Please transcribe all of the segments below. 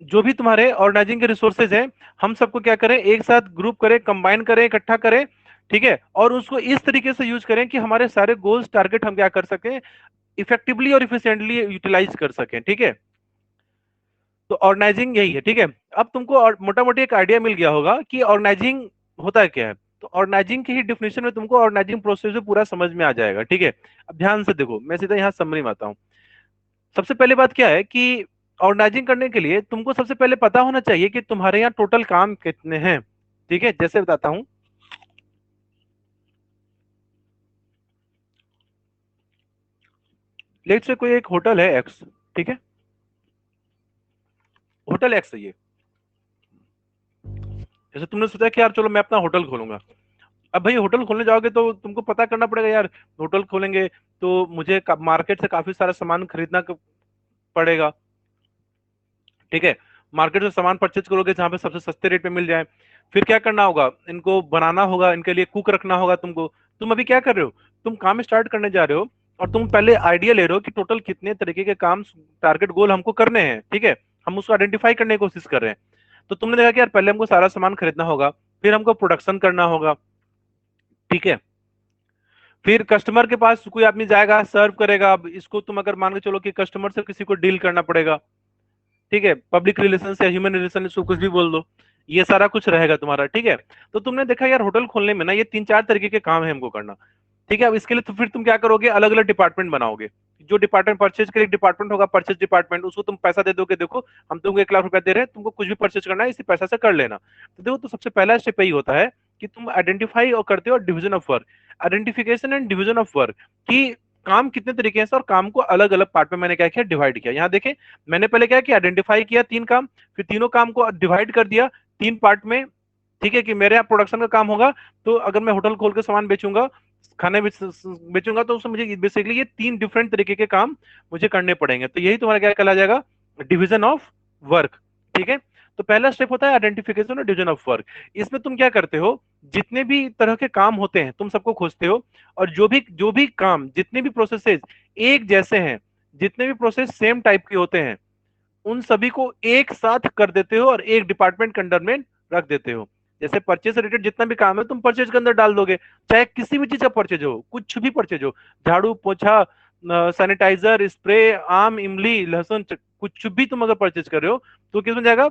जो भी तुम्हारे ऑर्गेनाइजिंग के रिसोर्सेज हैं, हम सबको क्या करें, एक साथ ग्रुप करें, कंबाइन करें, इकट्ठा करें, ठीक है, और उसको इस तरीके से यूज करें कि हमारे सारे गोल्स टारगेट हम क्या कर सकें, इफेक्टिवली और इफिशिएंटली यूटिलाइज कर सकें, ठीक है। तो ऑर्गेनाइजिंग यही है, ठीक है। अब तुमको मोटा मोटी एक आइडिया मिल गया होगा कि ऑर्गेनाइजिंग होता क्या है। तो ऑर्गेनाइजिंग की ही डिफिनेशन में तुमको ऑर्गेनाइजिंग प्रोसेस पूरा समझ में आ जाएगा, ठीक है। अब ध्यान से देखो, मैं सीधा यहाँ समरी में आता हूँ। सबसे पहले बात क्या है कि ऑर्गेनाइजिंग करने के लिए तुमको सबसे पहले पता होना चाहिए कि तुम्हारे यहाँ टोटल काम कितने हैं, ठीक है। जैसे बताता हूँ, लेट से कोई एक होटल है एक्स, ठीक है, होटल एक्स है ये। जैसे तुमने सोचा कि यार चलो मैं अपना होटल खोलूंगा। अब भाई होटल खोलने जाओगे तो तुमको पता करना पड़ेगा यार, होटल खोलेंगे तो मुझे मार्केट से काफी सारा सामान खरीदना पड़ेगा, ठीक है। मार्केट से सामान परचेज करोगे जहां पे सबसे सस्ते रेट पे मिल जाए। फिर क्या करना होगा, इनको बनाना होगा, इनके लिए कुक रखना होगा तुमको। तुम अभी क्या कर रहे हो, तुम काम स्टार्ट करने जा रहे हो और तुम पहले आइडिया ले रहे हो कि टोटल कितने तरीके के काम, टारगेट गोल हमको करने हैं, ठीक है। हम उसको आइडेंटिफाई करने की कोशिश कर रहे हैं। तो तुमने देखा कि यार पहले हमको सारा सामान खरीदना होगा, फिर हमको प्रोडक्शन करना होगा, ठीक है। फिर कस्टमर के पास कोई आदमी जाएगा, सर्व करेगा। अब इसको तुम अगर मान के चलो कि कस्टमर से किसी को डील करना पड़ेगा, ठीक है, पब्लिक रिलेशन या ह्यूमन रिलेशन, इसको कुछ भी बोल दो, ये सारा कुछ रहेगा तुम्हारा, ठीक है। तो तुमने देखा यार होटल खोलने में ना ये तीन चार तरीके के काम है हमको करना, ठीक है। अब इसके लिए तो फिर तुम क्या करोगे, अलग अलग डिपार्टमेंट बनाओगे। जो डिपार्टमेंट परचेज के लिए डिपार्टमेंट होगा, परचेज डिपार्टमेंट, उसको तुम पैसा दे दोगे, देखो हम तुमको 1 लाख रुपया दे रहे हैं, तुमको कुछ भी परचेज करना है इसी पैसा से कर लेना। तो देखो, तो सबसे पहला स्टेप यही होता है कि तुम आइडेंटिफाई और करते हो division of work, identification and division of work, कि काम कितने तरीके हैं और काम को अलग अलग पार्ट में मैंने क्या किया, डिवाइड किया। यहाँ देखें, मैंने पहले क्या किया, आइडेंटिफाई किया 3 काम, फिर तीनों काम को डिवाइड कर दिया 3 पार्ट में, ठीक है। कि मेरे यहाँ प्रोडक्शन का काम होगा, तो अगर मैं होटल खोल के सामान बेचूंगा, खाने बेचूंगा, तो उसमें मुझे बेसिकली ये 3 डिफरेंट तरीके के काम मुझे करने पड़ेंगे। तो यही तुम्हारा क्या कहला जाएगा, डिवीजन ऑफ वर्क, ठीक है। तो पहला स्टेप होता है आइडेंटिफिकेशन और डिवीजन ऑफ वर्क। इसमें तुम क्या करते हो, जितने भी तरह के काम होते हैं तुम सबको खोजते हो, और जो भी काम, जितने भी प्रोसेसेस एक जैसे हैं, जितने भी प्रोसेस सेम टाइप के होते हैं, उन सभी को एक साथ कर देते हो और एक डिपार्टमेंट के अंडर में रख देते हो। जैसे परचेज रिलेटेड जितना भी काम है तुम परचेज के अंदर डाल दोगे, चाहे किसी भी चीज का परचेज हो, कुछ भी परचेज हो, झाड़ू पोछा, सैनिटाइजर, स्प्रे, आम इमली लहसुन, कुछ भी तुम अगर परचेज कर रहे हो तो किस में जाएगा,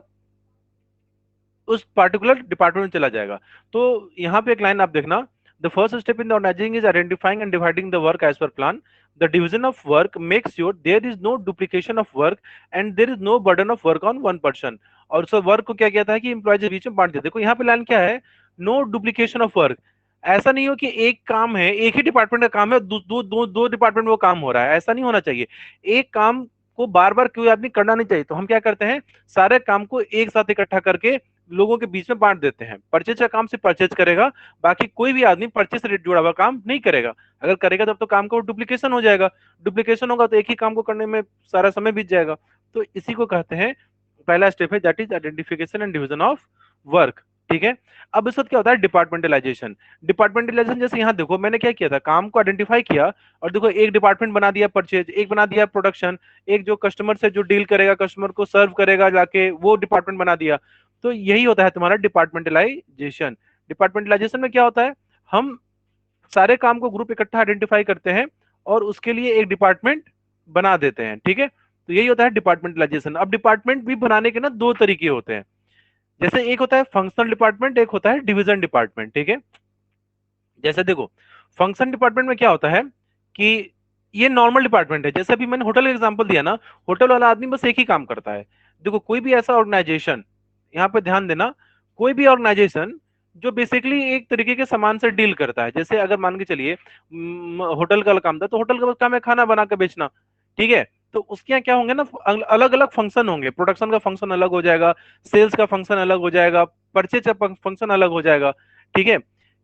उस पार्टिकुलर डिपार्टमेंट में चला जाएगा। तो यहाँ पे एक लाइन आप देखना, the first step in the organising is identifying and dividing the work as per plan. The division of work makes sure there is no duplication of work and there is no burden of work on one person. और so work को क्या किया था कि employ के बीच में बांट दिया। देखो यहाँ पे लाइन क्या है, नो डुप्लीकेशन ऑफ वर्क। ऐसा नहीं हो कि एक काम है, एक ही डिपार्टमेंट का काम है, दो डिपार्टमेंट में वो काम हो रहा है, ऐसा नहीं होना चाहिए। एक काम को बार बार कोई आदमी करना नहीं चाहिए। तो हम क्या करते हैं, सारे काम को एक साथ इकट्ठा करके लोगों के बीच में बांट देते हैं। परचेज का काम सिर्फ परचेज करेगा, बाकी कोई भी आदमी परचेज से जुड़ा हुआ काम नहीं करेगा। अगर करेगा तब तो काम का डुप्लीकेशन हो जाएगा, डुप्लीकेशन होगा तो एक ही काम को करने में सारा समय बीत जाएगा। तो इसी को कहते हैं, पहला स्टेप है that is identification and division of work, ठीक है। अब इस वक्त क्या होता है, डिपार्टमेंटलाइजेशन। डिपार्टमेंटलाइजेशन जैसे यहाँ देखो, मैंने क्या किया था, काम को आइडेंटिफाई किया और देखो एक डिपार्टमेंट बना दिया परचेज, एक बना दिया प्रोडक्शन, एक जो कस्टमर से जो डील करेगा, कस्टमर को सर्व करेगा जाके, वो डिपार्टमेंट बना दिया। तो यही होता है तुम्हारा डिपार्टमेंटलाइजेशन। डिपार्टमेंटलाइजेशन में क्या होता है, हम सारे काम को ग्रुप इकट्ठा आइडेंटिफाई करते हैं और उसके लिए एक डिपार्टमेंट बना देते हैं, ठीक है। तो यही होता है डिपार्टमेंटलाइजेशन। अब डिपार्टमेंट भी बनाने के ना दो तरीके होते हैं। जैसे एक होता है फंक्शनल डिपार्टमेंट, एक होता है डिवीजन डिपार्टमेंट, ठीक है। जैसे देखो, फंक्शन डिपार्टमेंट में क्या होता है कि ये नॉर्मल डिपार्टमेंट है। जैसे अभी मैंने होटल का एग्जांपल दिया ना, होटल वाला आदमी बस एक ही काम करता है। देखो कोई भी ऐसा ऑर्गेनाइजेशन, यहाँ पे ध्यान देना, कोई भी ऑर्गेनाइजेशन जो बेसिकली एक तरीके के सामान से डील करता है, जैसे अगर मान के चलिए होटल का काम था, तो होटल का बस काम है खाना बना के बेचना, ठीक है। तो उसके यहाँ क्या होंगे ना, अलग अलग फंक्शन होंगे, प्रोडक्शन का फंक्शन अलग हो जाएगा, सेल्स का फंक्शन अलग हो जाएगा, परचेज का फंक्शन अलग हो जाएगा, ठीक है।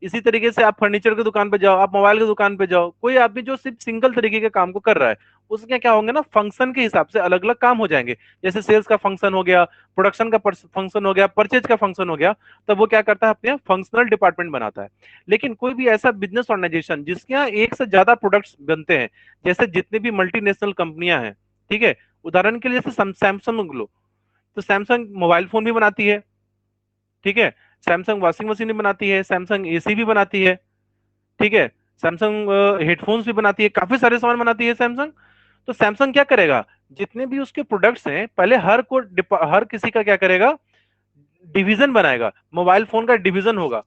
इसी तरीके से आप फर्नीचर की दुकान पे जाओ, आप मोबाइल की दुकान पे जाओ, कोई आदमी जो सिर्फ सिंगल तरीके के काम को कर रहा है, उसके क्या होंगे ना, फंक्शन के हिसाब से अलग अलग काम हो जाएंगे। जैसे सेल्स का फंक्शन हो गया, प्रोडक्शन का फंक्शन हो गया, परचेज का फंक्शन हो गया, तब वो क्या करता है, अपने फंक्शनल डिपार्टमेंट बनाता है। लेकिन कोई भी ऐसा बिजनेस ऑर्गेनाइजेशन जिसके यहाँ एक से ज्यादा प्रोडक्ट्स बनते हैं, जैसे जितने भी मल्टीनेशनल कंपनियां हैं, ठीक है, उदाहरण के लिए जैसे सैमसंग लो, तो सैमसंग मोबाइल फोन भी बनाती है, ठीक है, सैमसंग वॉशिंग मशीन भी बनाती है, सैमसंग एसी भी बनाती है, ठीक है, सैमसंग हेडफोन्स भी बनाती है, काफी सारे सामान बनाती है सैमसंग। तो सैमसंग क्या करेगा, जितने भी उसके प्रोडक्ट्स हैं पहले हर किसी का क्या करेगा, डिवीजन बनाएगा। मोबाइल फोन का डिवीजन होगा,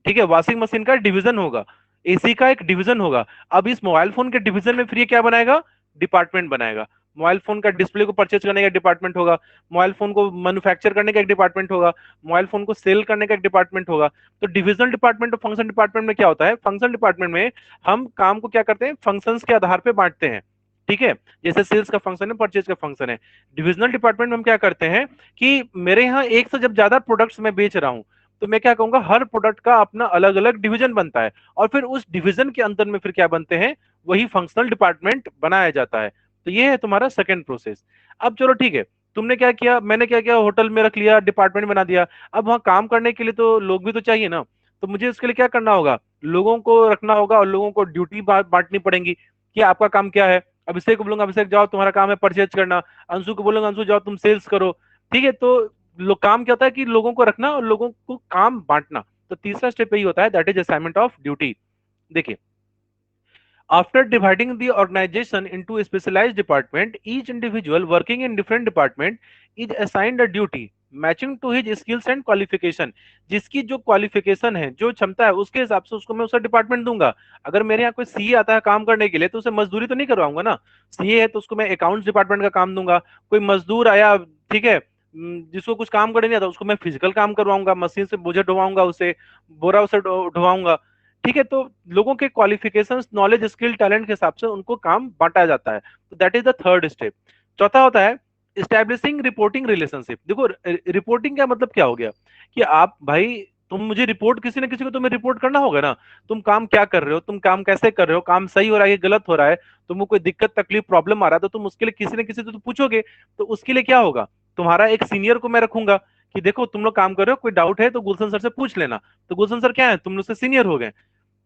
ठीक है, वॉशिंग मशीन का डिवीजन होगा, एसी का एक डिवीजन होगा। अब इस मोबाइल फोन के डिवीजन में फिर ये क्या बनाएगा, डिपार्टमेंट बनाएगा। मोबाइल फोन का डिस्प्ले को परचेज करने का डिपार्टमेंट होगा, मोबाइल फोन को मैन्युफैक्चर करने का एक डिपार्टमेंट होगा, मोबाइल फोन को सेल करने का एक डिपार्टमेंट होगा। तो डिविजनल डिपार्टमेंट और फंक्शन डिपार्टमेंट में क्या होता है, फंक्शन डिपार्टमेंट में हम काम को क्या करते हैं, फंक्शंस के आधार पे बांटते हैं, ठीक है, जैसे सेल्स का फंक्शन है, परचेज का फंक्शन है। डिविजनल डिपार्टमेंट में हम क्या करते हैं कि मेरे यहाँ एक से जब ज्यादा प्रोडक्ट्स मैं बेच रहा हूँ, तो मैं क्या कहूंगा, हर प्रोडक्ट का अपना अलग अलग डिवीजन बनता है, और फिर उस डिवीजन के अंदर में फिर क्या बनते हैं, वही फंक्शनल डिपार्टमेंट बनाया जाता है। तो ये है तुम्हारा सेकंड प्रोसेस। अब चलो ठीक है, तुमने क्या किया, मैंने क्या किया, होटल में रख लिया, डिपार्टमेंट बना दिया। अब वहां काम करने के लिए तो लोग भी तो चाहिए ना, तो मुझे उसके लिए क्या करना होगा, लोगों को रखना होगा और लोगों को ड्यूटी बांटनी पड़ेगी कि आपका काम क्या है। अभिषेक को बोलूंगा, अभिषेक जाओ तुम्हारा काम है परचेज करना, अंशु को बोलूंगा, अंशु जाओ तुम सेल्स करो, ठीक है। तो काम क्या होता है कि लोगों को रखना और लोगों को काम बांटना। तो तीसरा स्टेप यही होता है, that is assignment of duty. देखिए, after dividing the organization into a specialized department, each individual working in different department is assigned a duty matching to his skills and qualification. जिसकी जो क्वालिफिकेशन है, जो क्षमता है, उसके हिसाब से उसको मैं उसका डिपार्टमेंट दूंगा। अगर मेरे यहाँ कोई सीए आता है काम करने के लिए, तो उसे मजदूरी तो नहीं करवाऊंगा ना। सीए है तो उसको मैं अकाउंट्स डिपार्टमेंट का काम दूंगा। कोई मजदूर आया, ठीक है, जिसको कुछ काम करने नहीं आता, उसको मैं फिजिकल काम करवाऊंगा, मशीन से बोझा ढोवाऊंगा, उसे बोरा उसे ढोवाऊंगा, ठीक है। तो लोगों के क्वालिफिकेशन, नॉलेज, स्किल, टैलेंट के हिसाब से उनको काम बांटा जाता है। तो that is the third step. चौथा होता है स्टैब्लिशिंग रिपोर्टिंग रिलेशनशिप। देखो, रिपोर्टिंग का मतलब क्या हो गया कि आप भाई, तुम मुझे रिपोर्ट, किसी ना किसी को तुम्हें रिपोर्ट करना होगा ना। तुम काम क्या कर रहे हो, तुम काम कैसे कर रहे हो, काम सही हो रहा है या गलत हो रहा है, तुमको कोई दिक्कत तकलीफ प्रॉब्लम आ रहा है, तो तुम उसके लिए किसी ना किसी से तो पूछोगे। तो उसके लिए क्या होगा, तुम्हारा एक सीनियर को मैं रखूंगा कि देखो तुम लोग काम कर रहे हो, कोई डाउट है तो गुलशन सर से पूछ लेना। तो गुलशन सर क्या है, तुम लोग से सीनियर हो गए।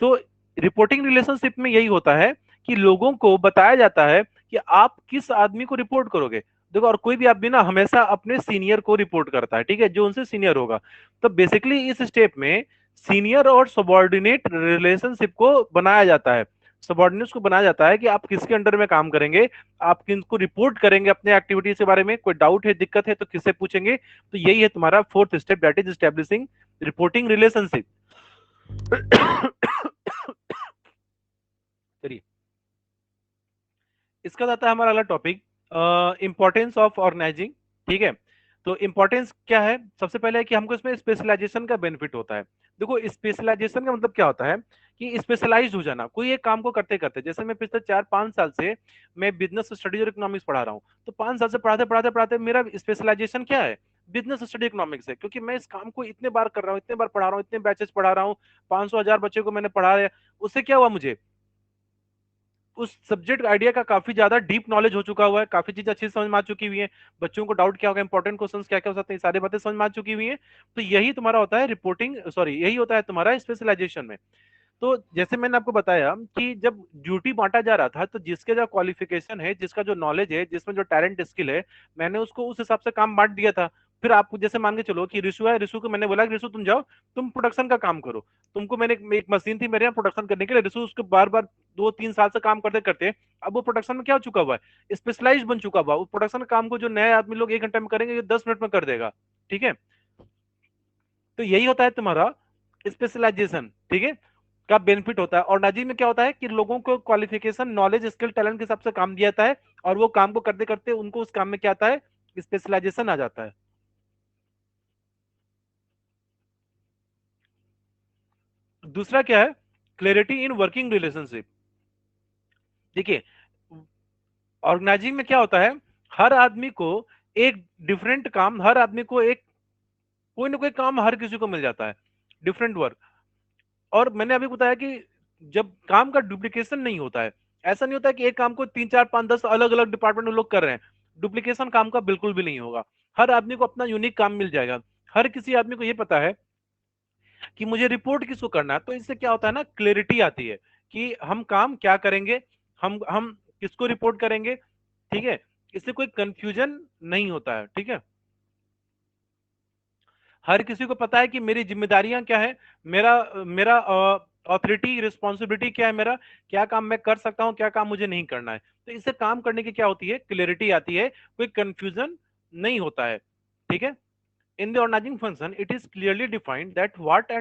तो रिपोर्टिंग रिलेशनशिप में यही होता है कि लोगों को बताया जाता है कि आप किस आदमी को रिपोर्ट करोगे। देखो, और कोई भी आदमी ना हमेशा अपने सीनियर को रिपोर्ट करता है, ठीक है, जो उनसे सीनियर होगा। तो बेसिकली इस स्टेप में सीनियर और सबॉर्डिनेट रिलेशनशिप को बनाया जाता है। सबॉर्डिनेट्स को बनाया जाता है कि आप किसके अंडर में काम करेंगे, आप किनको रिपोर्ट करेंगे अपने एक्टिविटीज के बारे में, कोई डाउट है, दिक्कत है तो किससे पूछेंगे। तो यही है तुम्हारा fourth step, that is establishing reporting relationship. चलिए, इसका आता है हमारा अगला टॉपिक, इंपॉर्टेंस ऑफ ऑर्गेनाइजिंग, ठीक है। तो इंपॉर्टेंस क्या है, सबसे पहले है कि हमको इसमें स्पेशलाइजेशन का बेनिफिट होता है। देखो, स्पेशलाइजेशन का मतलब क्या होता है कि स्पेशलाइज हो जाना कोई एक काम को करते करते। जैसे मैं पिछले 4-5 साल से मैं बिजनेस स्टडीज और इकोनॉमिक्स पढ़ा रहा हूँ, तो 5 साल से पढ़ाते पढ़ाते पढ़ाते मेरा स्पेशलाइजेशन क्या है, बिजनेस स्टडी इकोनॉमिक्स है। क्योंकि मैं इस काम को इतने बार कर रहा हूँ, इतने बार पढ़ा रहा हूँ, इतने बैचेस पढ़ा रहा हूँ, 500 1000 बच्चे को मैंने पढ़ाया। उससे क्या हुआ, मुझे उस सब्जेक्ट आइडिया का काफी ज्यादा डीप नॉलेज हो चुका हुआ है, काफी चीजें अच्छी समझ में आ चुकी हुई है, बच्चों को डाउट क्या होगा, इंपॉर्टेंट क्वेश्चंस क्या क्या हो सकते हैं, सारी बातें समझ में आ चुकी हुई है। तो यही तुम्हारा होता है रिपोर्टिंग, सॉरी, यही होता है तुम्हारा स्पेशलाइजेशन में। तो जैसे मैंने आपको बताया कि जब ड्यूटी बांटा जा रहा था, तो जिसके जो क्वालिफिकेशन है, जिसका जो नॉलेज है, जिसमें जो टैलेंट स्किल है, मैंने उसको उस हिसाब से काम बांट दिया था। फिर आपको जैसे मान के चलो कि रिशु है, रिशु को मैंने बोला कि रिशु तुम जाओ, तुम प्रोडक्शन का काम करो। तुमको मैंने एक मशीन थी मेरे यहाँ प्रोडक्शन करने के लिए, रिशु उसको बार बार 2-3 साल से काम करते करते अब वो प्रोडक्शन में क्या हो चुका हुआ है, स्पेशलाइज बन चुका हुआ। वो प्रोडक्शन काम को जो नए आदमी लोग 1 घंटे में करेंगे, ये 10 मिनट में कर देगा, ठीक है। तो यही होता है तुम्हारा स्पेशलाइजेशन, ठीक है, का बेनिफिट होता है। और नाजी में क्या होता है कि लोगों को क्वालिफिकेशन, नॉलेज, स्किल, टैलेंट के हिसाब से काम दिया जाता है, और वो काम को करते करते उनको उस काम में क्या आता है, स्पेशलाइजेशन आ जाता है। दूसरा क्या है, क्लैरिटी इन वर्किंग रिलेशनशिप। देखिए, ऑर्गेनाइजिंग में क्या होता है, हर आदमी को एक डिफरेंट काम, हर आदमी को एक कोई ना कोई काम हर किसी को मिल जाता है, डिफरेंट वर्क। और मैंने अभी बताया कि जब काम का डुप्लीकेशन नहीं होता है, ऐसा नहीं होता है कि एक काम को 3 4 5 10 अलग अलग डिपार्टमेंट में लोग कर रहे हैं, डुप्लीकेशन काम का बिल्कुल भी नहीं होगा। हर आदमी को अपना यूनिक काम मिल जाएगा। हर किसी आदमी को ये पता है कि मुझे रिपोर्ट किसको करना है। तो इससे क्या होता है ना, क्लेरिटी आती है कि हम काम क्या करेंगे, हम किसको रिपोर्ट करेंगे, ठीक है। इससे कोई कंफ्यूजन नहीं होता है, ठीक है। हर किसी को पता है कि मेरी जिम्मेदारियां क्या है, मेरा मेरा ऑथोरिटी रिस्पॉन्सिबिलिटी क्या है, मेरा क्या काम मैं कर सकता हूँ, क्या काम मुझे नहीं करना है। तो इससे काम करने की क्या होती है, क्लियरिटी आती है, कोई कंफ्यूजन नहीं होता है। ठीक है। In the organizing function, it is clearly defined that what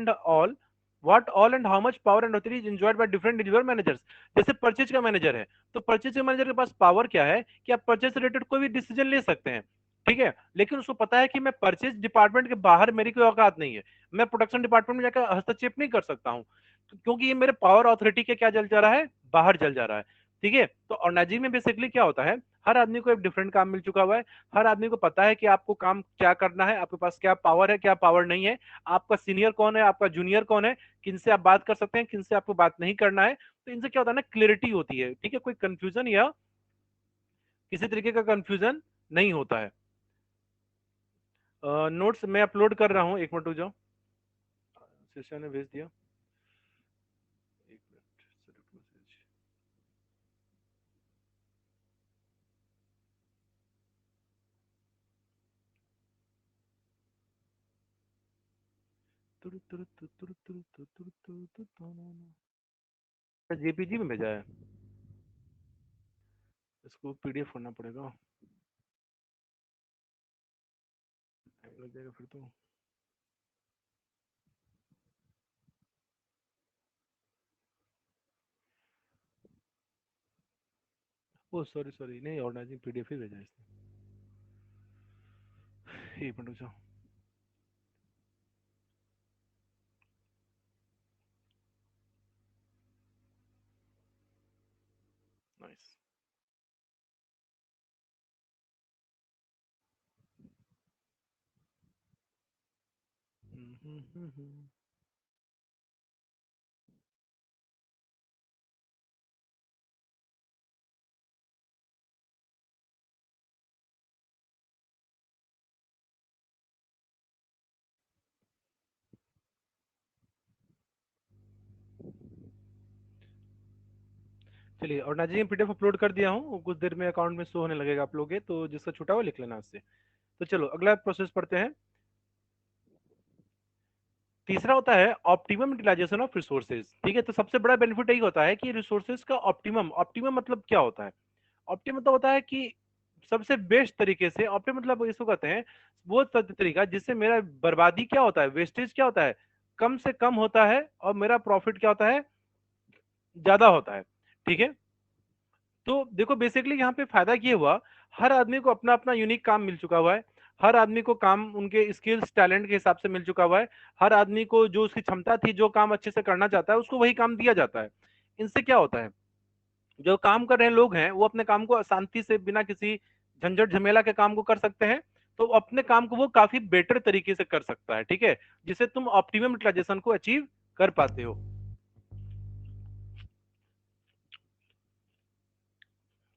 all and how much power and authority is enjoyed by different individual managers. जैसे परचेज का मैनेजर है, तो परचेज के मैनेजर के पास पावर क्या है कि आप परचेज रिलेटेड कोई भी डिसीजन ले सकते हैं। ठीक है। लेकिन उसको पता है कि मैं परचेज डिपार्टमेंट के बाहर मेरी कोई औकात नहीं है, मैं प्रोडक्शन डिपार्टमेंट में जाकर हस्तक्षेप नहीं कर सकता हूँ, क्योंकि ये मेरे पावर ऑथोरिटी के क्या जल जा रहा है, बाहर जल जा रहा है। ठीक है। तो ऑर्गेनाइजिंग में बेसिकली क्या होता है, हर आदमी को एक डिफरेंट काम मिल चुका हुआ है, हर आदमी को पता है कि आपको काम क्या करना है, आपके पास क्या पावर है, क्या पावर नहीं है, आपका सीनियर कौन है, आपका जूनियर कौन है, किनसे आप बात कर सकते हैं, किनसे आपको बात नहीं करना है। तो इनसे क्या होता है ना, क्लियरिटी होती है। ठीक है। कोई कंफ्यूजन या किसी तरीके का कंफ्यूजन नहीं होता है। नोट्स मैं अपलोड कर रहा हूँ, एक मिनट रुक जाओ। शिष्या ने भेज दिया, एक मिनट, select message। जेपीजी में भेजा है, इसको पीडीएफ करना पड़ेगा, टाइम लग जाएगा फिर तो। ओ सॉरी सॉरी, नहीं ऑर्गेनाइजिंग पीडीएफ ही भेजा है इसने। एक मिनट रुक जाओ। नाइस। चलिए, और नाजी पीडीएफ अपलोड कर दिया हूँ, कुछ देर में अकाउंट में शो होने लगेगा आप लोग के, तो जिसका छूटा हुआ लिख लेना उससे। तो चलो अगला प्रोसेस पढ़ते हैं। तीसरा होता है ऑप्टिमम यूटिलाइजेशन ऑफ रिसोर्सेज। ठीक है। तो सबसे बड़ा बेनिफिट यही होता है कि रिसोर्सेज का ऑप्टिमम, ऑप्टिमम मतलब क्या होता है, ऑप्टिमम मतलब होता है कि सबसे बेस्ट तरीके से, ऑप्टिमम मतलब इसको कहते हैं वो तरीका जिससे मेरा बर्बादी क्या होता है, वेस्टेज क्या होता है, कम से कम होता है, और मेरा प्रॉफिट क्या होता है, ज्यादा होता है। ठीक है। तो देखो बेसिकली यहाँ पे फायदा ये हुआ, हर आदमी को अपना अपना यूनिक काम मिल चुका हुआ है, हर आदमी को काम उनके स्किल्स टैलेंट के हिसाब से मिल चुका हुआ है, हर आदमी को जो उसकी क्षमता थी, जो काम अच्छे से करना चाहता है, उसको वही काम दिया जाता है। इनसे क्या होता है, जो काम कर रहे लोग हैं वो अपने काम को शांति से बिना किसी झंझट झमेला के काम को कर सकते हैं, तो अपने काम को वो काफी बेटर तरीके से कर सकता है। ठीक है। जिससे तुम ऑप्टिमम यूटिलाइजेशन को अचीव कर पाते हो।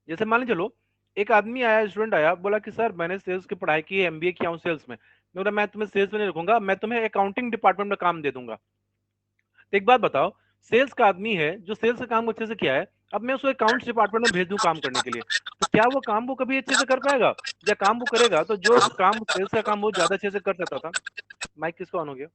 जैसे मान लीजिए चलो, एक आदमी आया, स्टूडेंट आया, बोला कि सर मैंने सेल्स की पढ़ाई की है, एमबीए किया हूँ सेल्स में, मैं बोला मैं तुम्हें सेल्स में नहीं रखूंगा, मैं तुम्हें अकाउंटिंग डिपार्टमेंट में काम दे दूंगा। तो एक बात बताओ, सेल्स का आदमी है जो सेल्स का काम अच्छे से किया है, अब मैं उसको अकाउंट्स डिपार्टमेंट में भेज दूं काम करने के लिए, तो क्या वो काम वो कभी अच्छे से कर पाएगा, या काम वो करेगा तो जो काम सेल्स का काम वो ज्यादा अच्छे से कर सकता था। माइक किसको ऑन हो गया।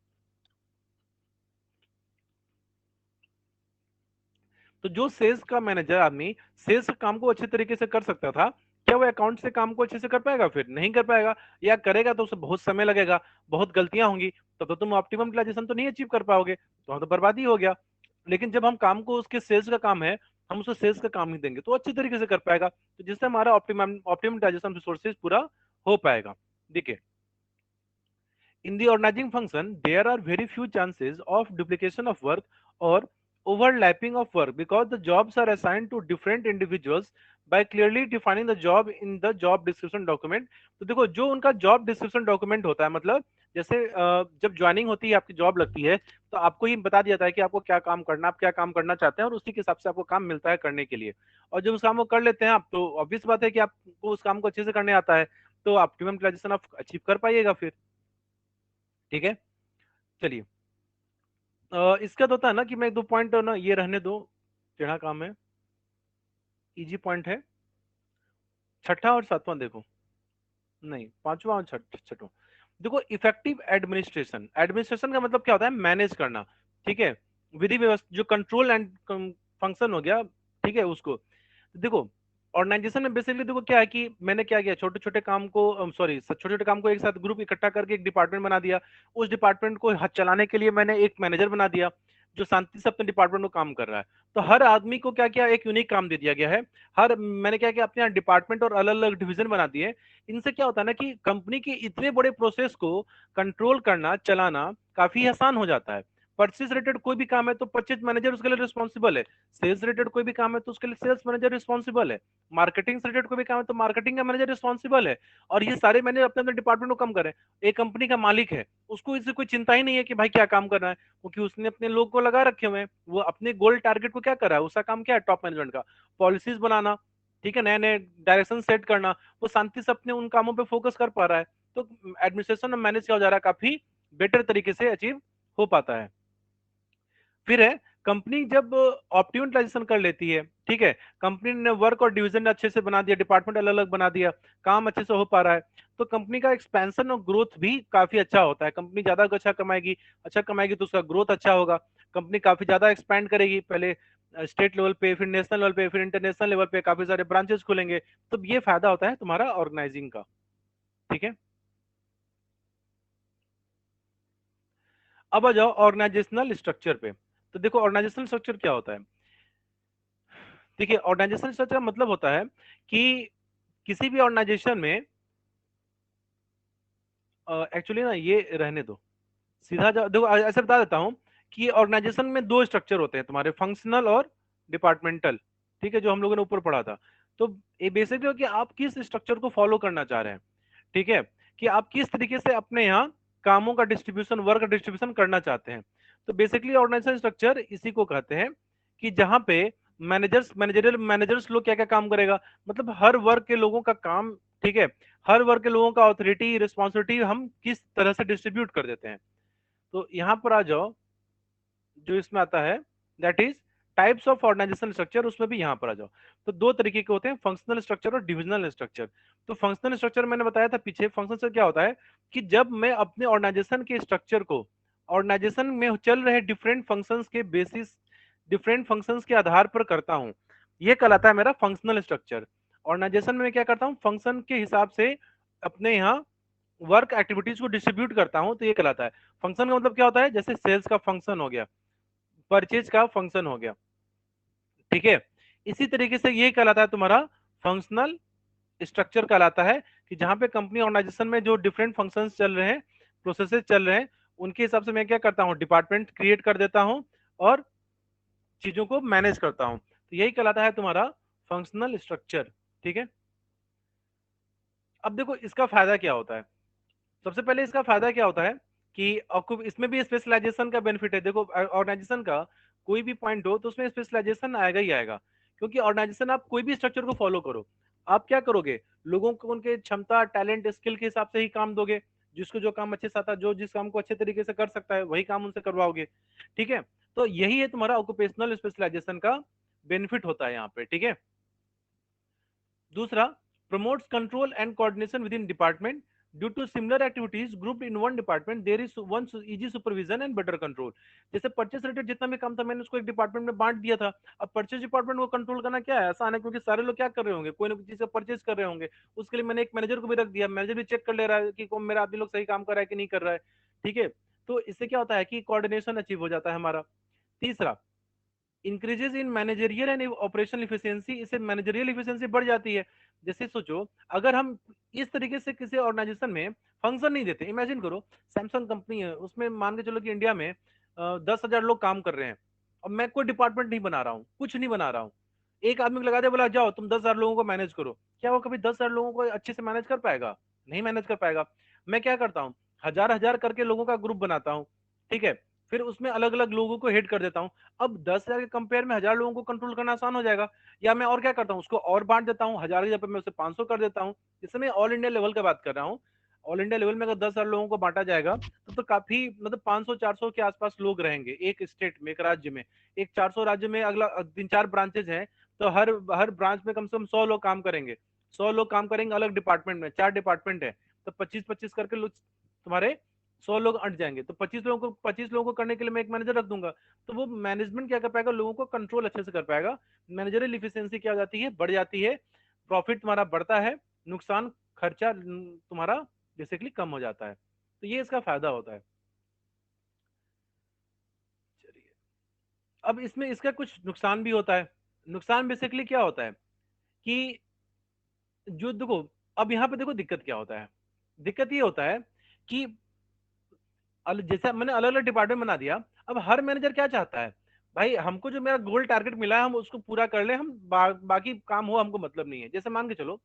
तो जो सेल्स का मैनेजर आदमी सेल्स काम को अच्छे तरीके से कर सकता था, क्या वो अकाउंट से काम को अच्छे से कर पाएगा, फिर नहीं कर पाएगा, या करेगा तो उसे बहुत समय लगेगा, बहुत गलतियां होंगी, तो तुम ऑप्टिमम यूटिलाइजेशन तो नहीं अचीव कर पाओगे, तो वहां तो बर्बादी हो गया। लेकिन जब हम काम को, उसके सेल्स का काम है, हम उसको सेल्स का काम ही देंगे तो अच्छी तरीके से कर पाएगा, तो जिससे हमारा ऑप्टिमम ऑप्टिमम यूटिलाइजेशन रिसोर्सेज पूरा हो पाएगा। देखिए, in the organizing function, there are very few chances of duplication of work or overlapping of work because the jobs are assigned to different individuals by clearly defining the job in the job description document। तो देखो, जो उनका job description document होता है, मतलब जैसे जब joining होती है, आपकी जॉब लगती है, तो आपको ये बता दिया जाता है कि आपको क्या काम करना, आप क्या काम करना चाहते हैं, और उसी के हिसाब से आपको काम मिलता है करने के लिए। और जब उस काम को कर लेते हैं आप, तो ऑब्वियस बात है कि आपको उस काम को अच्छे से करने आता है, तो ऑप्टिमम यूटिलाइजेशन आप अचीव कर पाइएगा फिर। ठीक है। चलिए, इसका तो होता है ना कि मैं एक दो पॉइंट ना ये रहने दो, टेढ़ा काम है, इजी पॉइंट है। छठा और सातवां देखो, नहीं पांचवा और छठवां। देखो इफेक्टिव एडमिनिस्ट्रेशन, एडमिनिस्ट्रेशन का मतलब क्या होता है, मैनेज करना, ठीक है, विधि व्यवस्था, जो कंट्रोल एंड फंक्शन हो गया, ठीक है उसको। देखो ऑर्गेनाइजेशन में बेसिकली देखो क्या है कि मैंने क्या किया, छोटे छोटे काम को, सॉरी, छोटे छोटे काम को एक साथ ग्रुप इकट्ठा करके एक डिपार्टमेंट बना दिया। उस डिपार्टमेंट को हाथ चलाने के लिए मैंने एक मैनेजर बना दिया जो शांति से अपने डिपार्टमेंट में काम कर रहा है। तो हर आदमी को क्या किया, एक यूनिक काम दे दिया गया है। हर मैंने क्या किया, अपने यहाँ डिपार्टमेंट और अलग अलग डिवीजन बना दिए। इनसे क्या होता है ना कि कंपनी के इतने बड़े प्रोसेस को कंट्रोल करना, चलाना काफी आसान हो जाता है। परचेज रिलेटेड कोई भी काम है तो परचेज मैनेजर उसके लिए रिस्पॉन्सिबल है। सेल्स रिलेटेड कोई भी काम है तो उसके लिए सेल्स मैनेजर रिस्पॉन्सिबल है। मार्केटिंग से रिलेटेड कोई भी काम है तो मार्केटिंग का मैनेजर रिस्पॉन्सिबल है। और ये सारे मैनेजर अपने अपने डिपार्टमेंट को कम करें। एक कंपनी का मालिक है, उसको इससे कोई चिंता ही नहीं है कि भाई क्या काम करना है, क्योंकि उसने अपने लोग को लगा रखे हुए हैं। वो अपने गोल टारगेट को क्या कर रहा है, उसका काम क्या है, टॉप मैनेजमेंट का पॉलिसीज बनाना, ठीक है, नए नए डायरेक्शन सेट करना। वो शांति से अपने उन कामों पे फोकस कर पा रहा है। तो एडमिनिस्ट्रेशन में मैनेज किया हो जा रहा है, काफी बेटर तरीके से अचीव हो पाता है। फिर है, कंपनी जब ऑप्टिमाइजेशन कर लेती है, ठीक है, कंपनी ने वर्क और डिवीजन अच्छे से बना दिया, डिपार्टमेंट अलग अलग बना दिया, काम अच्छे से हो पा रहा है, तो कंपनी का एक्सपेंशन और ग्रोथ भी काफी अच्छा होता है। कंपनी ज्यादा अच्छा कमाएगी तो उसका ग्रोथ अच्छा होगा। कंपनी काफी ज्यादा एक्सपैंड करेगी, पहले स्टेट लेवल पे, फिर नेशनल लेवल पे, फिर इंटरनेशनल लेवल पे काफी सारे ब्रांचेस खुलेंगे। तो ये फायदा होता है तुम्हारा ऑर्गेनाइजिंग का, ठीक है। अब आ जाओ ऑर्गेनाइजेशनल स्ट्रक्चर पे। तो देखो ऑर्गेनाइजेशनल स्ट्रक्चर क्या होता है। देखिए ऑर्गेनाइजेशन स्ट्रक्चर का मतलब होता है कि किसी भी ऑर्गेनाइजेशन में, एक्चुअली ना ये रहने दो, सीधा देखो ऐसे बता देता हूं कि ऑर्गेनाइजेशन में दो स्ट्रक्चर होते हैं तुम्हारे, फंक्शनल और डिपार्टमेंटल, ठीक है, जो हम लोगों ने ऊपर पढ़ा था। तो ये बेसिकली कि आप किस स्ट्रक्चर को फॉलो करना चाह रहे हैं, ठीक है, कि आप किस तरीके से अपने यहाँ कामों का डिस्ट्रीब्यूशन, वर्क डिस्ट्रीब्यूशन करना चाहते हैं। तो बेसिकली ऑर्गेनाइजेशन स्ट्रक्चर इसी को कहते हैं कि जहां पे मैनेजर्स लोग क्या क्या काम करेगा, मतलब हर वर्ग के लोगों का काम, ठीक है, हर वर्ग के लोगों का ऑथोरिटी रिस्पॉन्सिबिलिटी हम किस तरह से डिस्ट्रीब्यूट कर देते हैं। तो यहाँ पर आ जाओ, जो इसमें आता है that is types of organisation structure, उसमें भी यहाँ पर आ जाओ। तो दो तरीके के होते हैं, फंक्शनल स्ट्रक्चर और डिविजनल स्ट्रक्चर। तो फंक्शनल स्ट्रक्चर मैंने बताया था पीछे, फंक्शनल स्ट्रक्चर क्या होता है कि जब मैं अपने ऑर्गेनाइजेशन के स्ट्रक्चर को, ऑर्गेनाइजेशन में चल रहे डिफरेंट फंक्शंस के बेसिस, डिफरेंट फंक्शंस के आधार पर करता हूँ, ये कहलाता है मेरा फंक्शनल स्ट्रक्चर। ऑर्गेनाइजेशन में क्या करता हूँ, फंक्शन के हिसाब से अपने यहाँ वर्क एक्टिविटीज को डिस्ट्रीब्यूट करता हूं, तो ये कहलाता है फंक्शन। का मतलब क्या होता है, जैसे सेल्स का फंक्शन हो गया, परचेज का फंक्शन हो गया, ठीक है, इसी तरीके से ये कहलाता है तुम्हारा फंक्शनल स्ट्रक्चर कहलाता है, कि जहां पे कंपनी ऑर्गेनाइजेशन में जो डिफरेंट फंक्शंस चल रहे हैं, प्रोसेसेस चल रहे हैं, उनके हिसाब से मैं क्या करता हूँ, डिपार्टमेंट क्रिएट कर देता हूँ और चीजों को मैनेज करता हूँ। तो यही कहलाता है तुम्हारा फंक्शनल स्ट्रक्चर, ठीक है। अब देखो इसका फायदा क्या होता है। सबसे पहले इसका फायदा क्या होता है कि आपको इसमें भी स्पेशलाइजेशन का बेनिफिट है। देखो ऑर्गेनाइजेशन का कोई भी पॉइंट हो तो उसमें स्पेशलाइजेशन आएगा ही आएगा, क्योंकि ऑर्गेनाइजेशन आप कोई भी स्ट्रक्चर को फॉलो करो, आप क्या करोगे, लोगों को उनके क्षमता, टैलेंट, स्किल के हिसाब से ही काम दोगे। जिसको जो काम अच्छे से आता है, जो जिस काम को अच्छे तरीके से कर सकता है, वही काम उनसे करवाओगे, ठीक है। तो यही है तुम्हारा ऑक्यूपेशनल स्पेशलाइजेशन का बेनिफिट होता है यहाँ पे, ठीक है। दूसरा, promotes control and coordination within department. Due to similar activities grouped in one department, there is one easy supervision and better control. जैसे परचेस रिलेटेड जितना भी काम था मैंने उसको एक डिपार्टमेंट में बांट दिया था। अब परचेस डिपार्टमेंट को कंट्रोल करना क्या है, आसान है, क्योंकि सारे लोग क्या कर रहे होंगे, कोई ना कोई चीज का परचेस कर रहे होंगे। उसके लिए मैंने एक मैनेजर को भी रख दिया, मैनेजर भी चेक कर ले रहा है कि कौन मेरा आदमी लोग सही काम कर रहा है कि नहीं कर रहा है, ठीक है। तो इससे क्या होता है कि कोऑर्डिनेशन अचीव हो जाता है हमारा। तीसरा, increases in managerial and operational efficiency, इससे मैनेजरियल इफिशियंसी बढ़ जाती है। जैसे सोचो, अगर हम इस तरीके से किसी ऑर्गेनाइजेशन में फंक्शन नहीं देते, इमेजिन करो सैमसंग कंपनी है, उसमें मान के चलो कि इंडिया में 10,000 लोग काम कर रहे हैं, और मैं कोई डिपार्टमेंट नहीं बना रहा हूँ, कुछ नहीं बना रहा हूँ, एक आदमी को लगा दे, बोला जाओ तुम 10,000 लोगों को मैनेज करो, क्या वो कभी 10,000 लोगों को अच्छे से मैनेज कर पाएगा? नहीं मैनेज कर पाएगा। मैं क्या करता हूँ, हजार हजार करके लोगों का ग्रुप बनाता हूँ, ठीक है, फिर उसमें अलग अलग लोगों को हेड कर देता हूँ। अब 10,000 के कंपेयर में 1,000 लोगों को कंट्रोल करना आसान हो जाएगा। या मैं और क्या करता हूँ, उसको और बांट देता हूँ, 1,000 की जगह पे मैं उसे 500 कर देता हूँ। जैसे मैं ऑल इंडिया लेवल का बात कर रहा हूँ, ऑल इंडिया लेवल में अगर 10,000 लोगों को बांटा जाएगा तो काफी मतलब 500-400 के आसपास लोग रहेंगे एक स्टेट में, एक राज्य में। एक 400 राज्य में अगला 3-4 ब्रांचेज हैं, तो हर हर ब्रांच में कम से कम 100 लोग काम करेंगे। 100 लोग काम करेंगे अलग डिपार्टमेंट में, 4 डिपार्टमेंट है, तो 25-25 करके लोग तुम्हारे 100 लोग अट जाएंगे, तो 25 लोगों को करने के लिए मैं एक मैनेजर रख दूंगा। तो वो मैनेजमेंट क्या कर पाएगा, लोगों को कंट्रोल अच्छे से कर पाएगा। मैनेजरियल इफिशियंसी क्या हो जाती है, बढ़ जाती है, प्रॉफिट तुम्हारा बढ़ता है, नुकसान खर्चा तुम्हारा बेसिकली कम हो जाता है। तो ये इसका फायदा होता है। चलिए, अब इसमें इसका कुछ नुकसान भी होता है। नुकसान बेसिकली क्या होता है कि जो देखो, अब यहाँ पे देखो दिक्कत क्या होता है। दिक्कत ये होता है कि जैसे मैंने अलग अलग डिपार्टमेंट बना दिया। अब हर मैनेजर क्या चाहता है, भाई हमको जो मेरा गोल टारगेट मिला है हम उसको पूरा कर ले, हम बाकी काम हो हमको मतलब नहीं है। जैसे मान के चलो,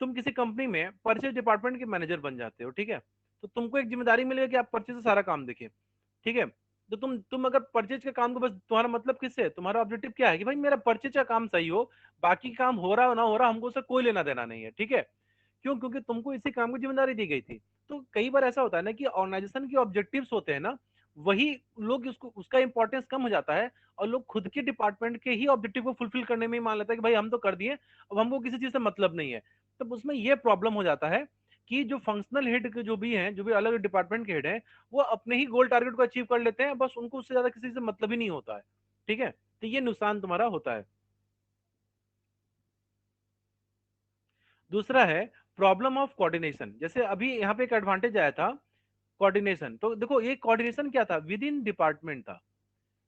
तुम किसी कंपनी में परचेज डिपार्टमेंट के मैनेजर बन जाते हो, ठीक है। तो तुमको एक जिम्मेदारी मिलेगी कि आप परचेज से सारा काम देखिए, ठीक है। तो तुम अगर परचेज के काम को, बस तुम्हारा मतलब किससे है, तुम्हारा ऑब्जेक्टिव क्या है कि भाई मेरा परचेज का काम सही हो, बाकी काम हो रहा हो ना हो रहा, हमको उससे कोई लेना देना नहीं है, ठीक है। क्यों? क्योंकि तुमको इसी काम की जिम्मेदारी दी गई थी। तो कई बार ऐसा होता है ना कि ऑर्गेनाइजेशन के ऑब्जेक्टिव्स होते हैं ना, वही लोग उसको उसका इंपॉर्टेंस कम हो जाता है, और लोग खुद के डिपार्टमेंट के ही ऑब्जेक्टिव को फुलफिल करने में ही मान लेता है कि भाई हम तो कर दिए, अब हमको किसी चीज से मतलब नहीं है। तब उसमें यह प्रॉब्लम हो जाता है कि जो फंक्शनल हेड के जो भी हैं, जो भी अलग डिपार्टमेंट के हेड हैं, वो अपने ही गोल टारगेट को अचीव कर लेते हैं, बस उनको उससे ज्यादा किसी से मतलब ही नहीं होता है, ठीक है। तो ये नुकसान तुम्हारा होता है। दूसरा है प्रॉब्लम ऑफ कोऑर्डिनेशन। जैसे अभी यहाँ पे एक एडवांटेज आया था, कोऑर्डिनेशन। तो देखो ये कोऑर्डिनेशन क्या था, विद इन डिपार्टमेंट था।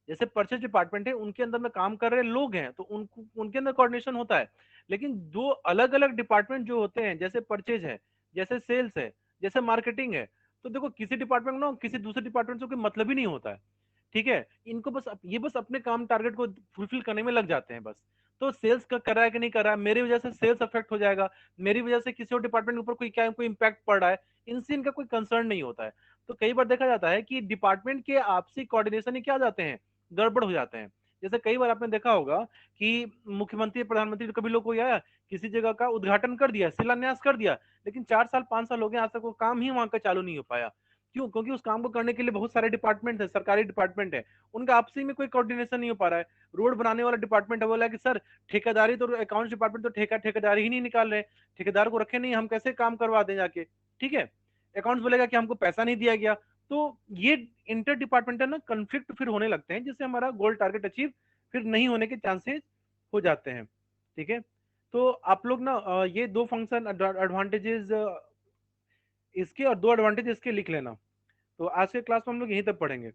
जैसे परचेज डिपार्टमेंट है, उनके अंदर में काम कर रहे लोग हैं, तो उनको उनके अंदर कोऑर्डिनेशन होता है। लेकिन दो अलग अलग डिपार्टमेंट जो होते हैं, जैसे परचेज है, जैसे सेल्स है, जैसे मार्केटिंग है, तो देखो किसी डिपार्टमेंट ना किसी दूसरे डिपार्टमेंट से कोई मतलब ही नहीं होता है, ठीक है। इनको बस ये बस अपने काम टारगेट को फुलफिल करने में लग जाते हैं बस। तो सेल्स का कर रहा है कि नहीं कर रहा है, मेरी वजह से सेल्स अफेक्ट हो जाएगा, मेरी वजह से किसी और डिपार्टमेंट के ऊपर कोई क्या कोई इंपैक्ट पड़ रहा है, इनसे इनका कोई कंसर्न नहीं होता है। तो कई बार देखा जाता है कि डिपार्टमेंट के आपसी कोऑर्डिनेशन ही क्या हो जाते हैं, गड़बड़ हो जाते हैं। जैसे कई बार आपने देखा होगा कि मुख्यमंत्री प्रधानमंत्री कभी लोग कोई आया, किसी जगह का उद्घाटन कर दिया, शिलान्यास कर दिया, लेकिन 4 साल 5 साल हो गए आज तक वो काम ही वहां का चालू नहीं हो पाया। क्यों? क्योंकि उस काम को करने के लिए बहुत सारे डिपार्टमेंट है, सरकारी डिपार्टमेंट है, उनका आपसी में कोई कोऑर्डिनेशन नहीं हो पा रहा है। रोड बनाने वाला डिपार्टमेंट है, बोला कि सर ठेकेदारी तो अकाउंट्स डिपार्टमेंट तो ठेकेदारी ही नहीं निकाल रहे, ठेकेदार को रखे नहीं, हम कैसे काम करवा दें जाके, ठीक है। अकाउंट्स बोलेगा कि हमको पैसा नहीं दिया गया। तो ये इंटर डिपार्टमेंटल ना कंफ्लिक्ट फिर होने लगते हैं, जिससे हमारा गोल टारगेट अचीव फिर नहीं होने के चांसेस हो जाते हैं, ठीक है। तो आप लोग ना ये दो फंक्शन एडवांटेजेस इसके और दो एडवांटेज इसके लिख लेना। तो आज के क्लास में हम लोग यहीं तक पढ़ेंगे।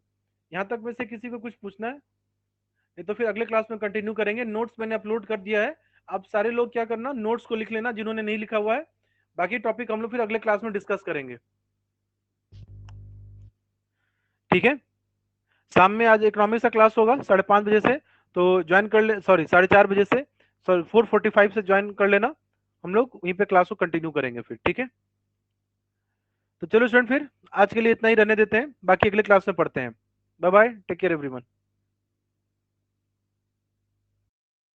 यहाँ तक में से किसी को कुछ पूछना है? नहीं तो फिर अगले क्लास में कंटिन्यू करेंगे। नोट्स मैंने अपलोड कर दिया है, आप सारे लोग क्या करना, नोट्स को लिख लेना जिन्होंने नहीं लिखा हुआ है। बाकी टॉपिक हम लोग फिर अगले क्लास में डिस्कस करेंगे, ठीक है। शाम में आज इकोनॉमिक्स का क्लास होगा 5:30 बजे से, तो ज्वाइन कर ले, सॉरी 4:30 बजे से, सॉरी 4:45 से ज्वाइन कर लेना। हम लोग वहीं पे क्लास को कंटिन्यू करेंगे फिर, ठीक है। तो चलो स्टूडेंट, फिर आज के लिए इतना ही रहने देते हैं, बाकी अगले क्लास में पढ़ते हैं। Bye bye, take care everyone.